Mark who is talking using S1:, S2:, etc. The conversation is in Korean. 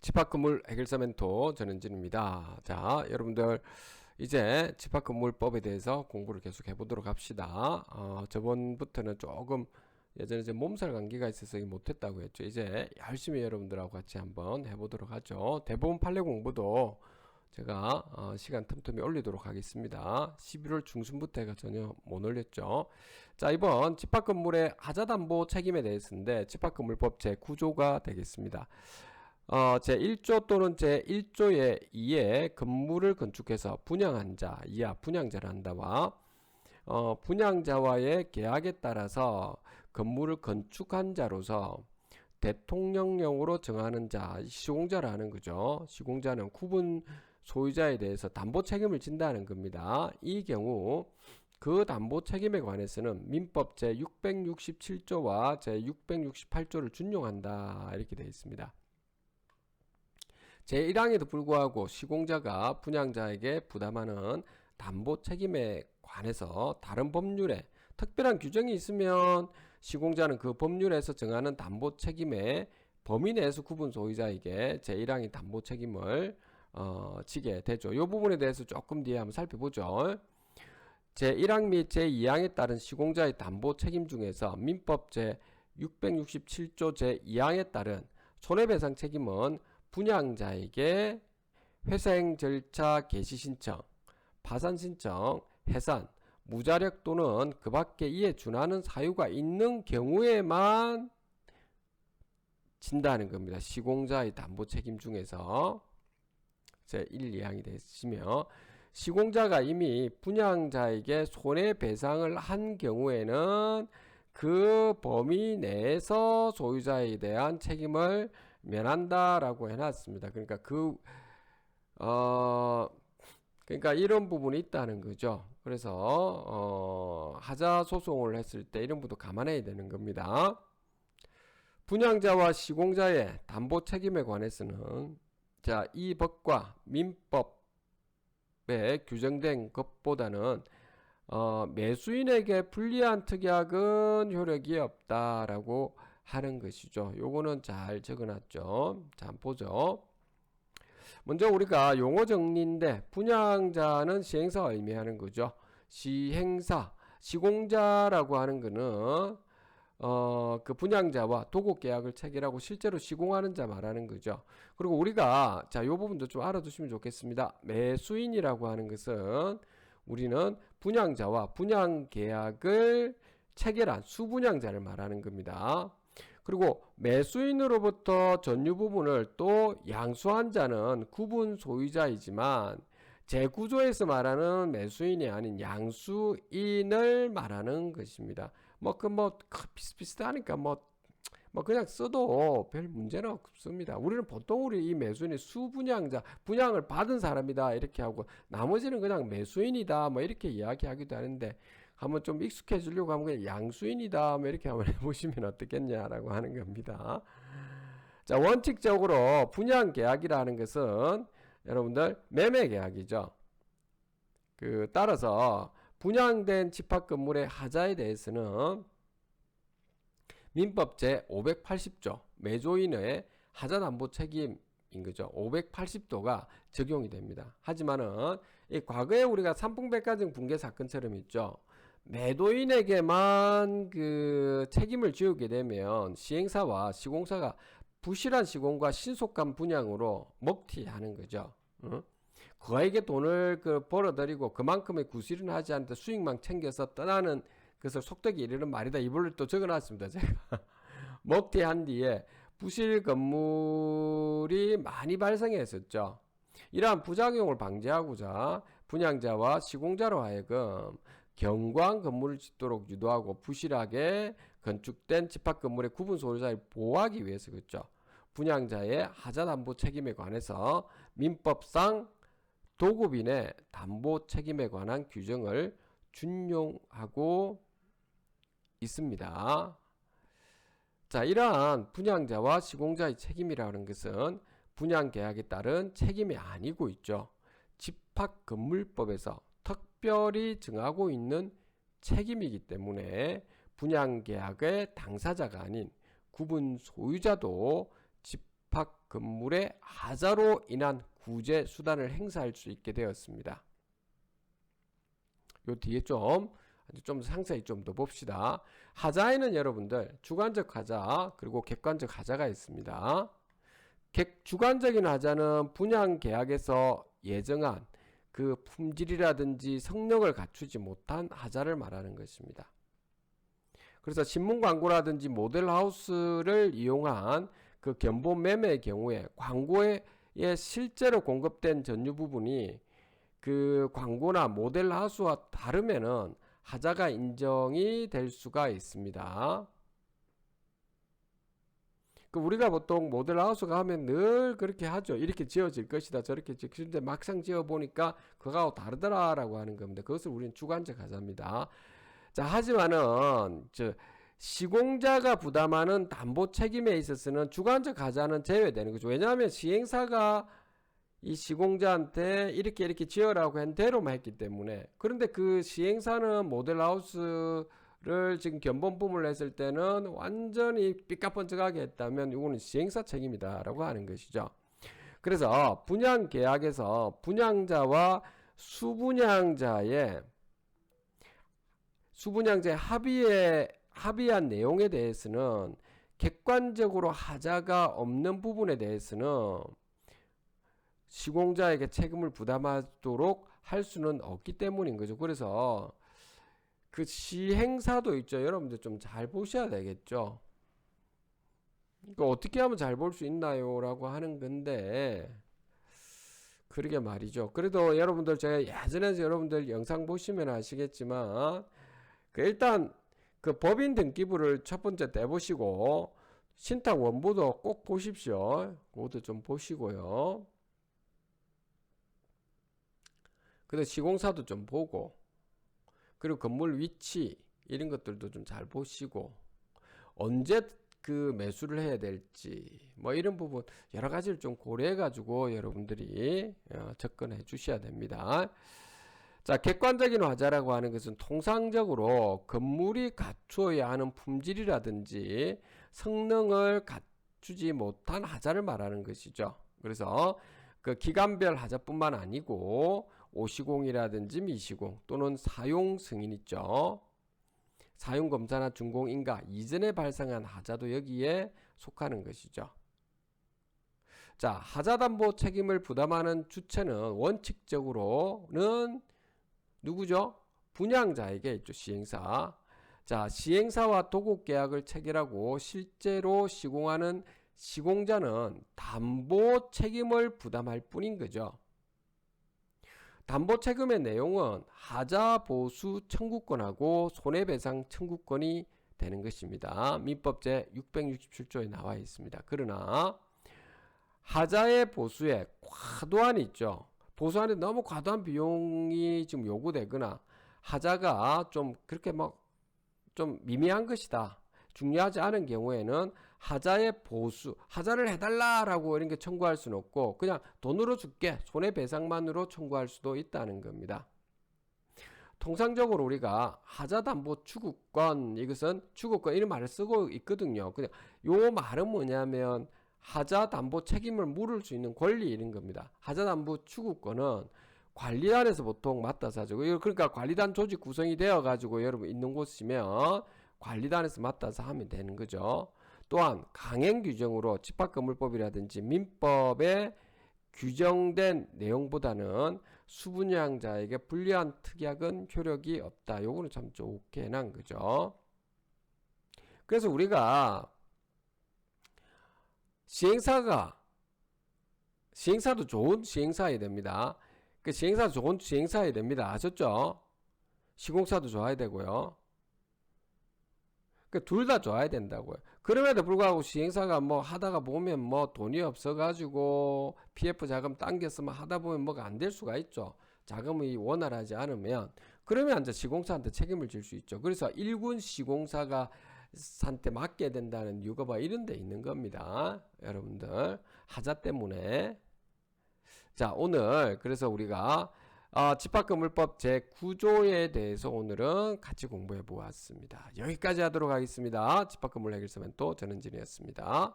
S1: 집합건물 해결사 멘토 전현진입니다. 자, 여러분들 이제 집합건물법에 대해서 공부를 계속 해보도록 합시다. 저번부터는 조금 예전에 이제 몸살 감기가 있어서 못했다고 했죠. 이제 열심히 여러분들하고 같이 한번 해보도록 하죠. 대부분 판례 공부도 제가 시간 틈틈이 올리도록 하겠습니다. 11월 중순부터 해가 전혀 못 올렸죠. 자, 이번 집합건물의 하자담보 책임에 대해서인데 집합건물법 제9조가 되겠습니다. 제1조 또는 제1조의 2에 건물을 건축해서 분양한 자, 이하 분양자를 한다와 분양자와의 계약에 따라서 건물을 건축한 자로서 대통령령으로 정하는 자, 시공자를 하는 거죠. 시공자는 구분 소유자에 대해서 담보 책임을 진다는 겁니다. 이 경우 그 담보 책임에 관해서는 민법 제667조와 제668조를 준용한다 이렇게 되어 있습니다. 제1항에도 불구하고 시공자가 분양자에게 부담하는 담보 책임에 관해서 다른 법률에 특별한 규정이 있으면 시공자는 그 법률에서 정하는 담보 책임의 범위 내에서 구분 소유자에게 제1항의 담보 책임을 지게 되죠. 이 부분에 대해서 조금 뒤에 한번 살펴보죠. 제1항 및 제2항에 따른 시공자의 담보 책임 중에서 민법 제667조 제2항에 따른 손해배상 책임은 분양자에게 회생 절차 개시 신청, 파산 신청, 해산, 무자력 또는 그 밖에 이에 준하는 사유가 있는 경우에만 진다는 겁니다. 시공자의 담보 책임 중에서 제1, 2항이 되시며 시공자가 이미 분양자에게 손해배상을 한 경우에는 그 범위 내에서 소유자에 대한 책임을 면한다라고 해놨습니다. 그러니까 그러니까 이런 부분이 있다는 거죠. 그래서 하자 소송을 했을 때 이런 부분도 감안해야 되는 겁니다. 분양자와 시공자의 담보 책임에 관해서는 자, 이 법과 민법에 규정된 것보다는 매수인에게 불리한 특약은 효력이 없다라고 하는 것이죠. 요거는 잘 적어놨죠. 자, 한번 보죠. 먼저 우리가 용어 정리인데 분양자는 시행사가 의미하는 거죠. 시행사, 시공자라고 하는 거는 그 분양자와 도급 계약을 체결하고 실제로 시공하는 자 말하는 거죠. 그리고 우리가 자, 요 부분도 좀 알아두시면 좋겠습니다. 매수인이라고 하는 것은 우리는 분양자와 분양 계약을 체결한 수분양자를 말하는 겁니다. 그리고 매수인으로부터 전유 부분을 또 양수한 자는 구분 소유자이지만 제9조에서 말하는 매수인이 아닌 양수인을 말하는 것입니다. 비슷비슷하니까 그냥 써도 별 문제는 없습니다. 우리는 보통 이 매수인이 수분양자, 분양을 받은 사람이다 이렇게 하고 나머지는 그냥 매수인이다 이렇게 이야기하기도 하는데 한번 좀 익숙해지려고 하면 그냥 양수인이다 이렇게 한번 해보시면 어떻겠냐라고 하는 겁니다. 자, 원칙적으로 분양계약이라는 것은 여러분들 매매계약이죠. 따라서 분양된 집합건물의 하자에 대해서는 민법 제580조 매조인의 하자담보 책임인 거죠. 580도가 적용이 됩니다. 하지만은 이 과거에 우리가 삼풍백화점 붕괴 사건처럼 있죠. 매도인에게만 그 책임을 지우게 되면 시행사와 시공사가 부실한 시공과 신속한 분양으로 먹튀하는 거죠. 그에게 돈을 벌어들이고 그만큼의 구실은 하지 않는데 수익만 챙겨서 떠나는 것을 속되게 이르는 말이다. 이불을 또 적어놨습니다. 제가 먹튀한 뒤에 부실 건물이 많이 발생했었죠. 이러한 부작용을 방지하고자 분양자와 시공자로 하여금 견고한 건물을 짓도록 유도하고 부실하게 건축된 집합건물의 구분 소유자를 보호하기 위해서 그렇죠. 분양자의 하자담보 책임에 관해서 민법상 도급인의 담보 책임에 관한 규정을 준용하고 있습니다. 자, 이러한 분양자와 시공자의 책임이라는 것은 분양계약에 따른 책임이 아니고 있죠. 집합건물법에서 특별히 정하고 있는 책임이기 때문에 분양계약의 당사자가 아닌 구분 소유자도 집합 건물의 하자로 인한 구제 수단을 행사할 수 있게 되었습니다. 요 뒤에 좀 상세히 좀 더 봅시다. 하자에는 여러분들 주관적 하자 그리고 객관적 하자가 있습니다. 주관적인 하자는 분양 계약에서 예정한 그 품질이라든지 성능을 갖추지 못한 하자를 말하는 것입니다. 그래서 신문 광고라든지 모델하우스를 이용한 그 견본 매매의 경우에 광고에 실제로 공급된 전유 부분이 그 광고나 모델하우스와 다르면은 하자가 인정이 될 수가 있습니다. 그 우리가 보통 모델하우스가 하면 늘 그렇게 하죠. 이렇게 지어질 것이다. 저렇게 지어지는데 막상 지어 보니까 그거하고 다르더라라고 하는 겁니다. 그것을 우리는 주관적 하자입니다. 자, 하지만은 시공자가 부담하는 담보 책임에 있어서는 주관적 하자는 제외되는 거죠. 왜냐하면 시행사가 이 시공자한테 이렇게 지어라고 한 대로만 했기 때문에. 그런데 그 시행사는 모델하우스를 지금 견본품을 했을 때는 완전히 삐까뻔쩍하게 했다면 이거는 시행사 책임이다 라고 하는 것이죠. 그래서 분양 계약에서 분양자와 수분양자의 합의한 내용에 대해서는 객관적으로 하자가 없는 부분에 대해서는 시공자에게 책임을 부담하도록 할 수는 없기 때문인 거죠. 그래서 그 시행사도 있죠. 여러분들 좀 잘 보셔야 되겠죠. 그러니까 어떻게 하면 잘 볼 수 있나요? 라고 하는 건데 그러게 말이죠. 그래도 여러분들 제가 예전에 여러분들 영상 보시면 아시겠지만 일단 그 법인 등기부를 첫 번째 떼보시고 신탁 원부도 꼭 보십시오. 그것도 좀 보시고요. 그리고 시공사도 좀 보고 그리고 건물 위치 이런 것들도 좀 잘 보시고 언제 그 매수를 해야 될지 뭐 이런 부분 여러 가지를 좀 고려해 가지고 여러분들이 접근해 주셔야 됩니다. 자, 객관적인 하자라고 하는 것은 통상적으로 건물이 갖추어야 하는 품질이라든지 성능을 갖추지 못한 하자를 말하는 것이죠. 그래서 그 기간별 하자뿐만 아니고 오시공이라든지 미시공 또는 사용 승인 있죠. 사용검사나 준공인가 이전에 발생한 하자도 여기에 속하는 것이죠. 자, 하자담보 책임을 부담하는 주체는 원칙적으로는 누구죠? 분양자에게 있죠. 시행사. 자, 시행사와 도급계약을 체결하고 실제로 시공하는 시공자는 담보 책임을 부담할 뿐인 거죠. 담보 책임의 내용은 하자 보수 청구권하고 손해배상 청구권이 되는 것입니다. 민법 제 667조에 나와 있습니다. 그러나 하자의 보수에 과도한 있죠. 보수하는데 너무 과도한 비용이 지금 요구되거나 하자가 좀 그렇게 좀 미미한 것이다. 중요하지 않은 경우에는 하자의 보수, 하자를 해달라라고 이런 게 청구할 수는 없고 그냥 돈으로 줄게 손해배상만으로 청구할 수도 있다는 겁니다. 통상적으로 우리가 하자담보 추구권 이것은 추구권 이런 말을 쓰고 있거든요. 그냥 요 말은 뭐냐면 하자담보 책임을 물을 수 있는 권리 이런 겁니다. 하자담보 추구권은 관리단에서 보통 맡아서 하죠. 그러니까 관리단 조직 구성이 되어 가지고 여러분 있는 곳이면 관리단에서 맡아서 하면 되는 거죠. 또한 강행 규정으로 집합건물법이라든지 민법에 규정된 내용보다는 수분양자에게 불리한 특약은 효력이 없다. 요거는 참 좋게 난 거죠. 그래서 우리가 시행사도 좋은 시행사여야 됩니다. 그 시행사도 좋은 시행사여야 됩니다. 아셨죠? 시공사도 좋아야 되고요. 둘 다 좋아야 된다고요. 그럼에도 불구하고 시행사가 뭐 하다가 보면 뭐 돈이 없어가지고 PF 자금 당겼으면 하다 보면 뭐가 안 될 수가 있죠. 자금이 원활하지 않으면 그러면 이제 시공사한테 책임을 질 수 있죠. 그래서 일군 시공사가 한테 맡게 된다는 이유가 뭐 이런 데 있는 겁니다. 여러분들 하자 때문에. 자, 오늘 그래서 우리가 집합건물법 제9조에 대해서 오늘은 같이 공부해 보았습니다. 여기까지 하도록 하겠습니다. 집합건물 해결서멘토 전은진이었습니다.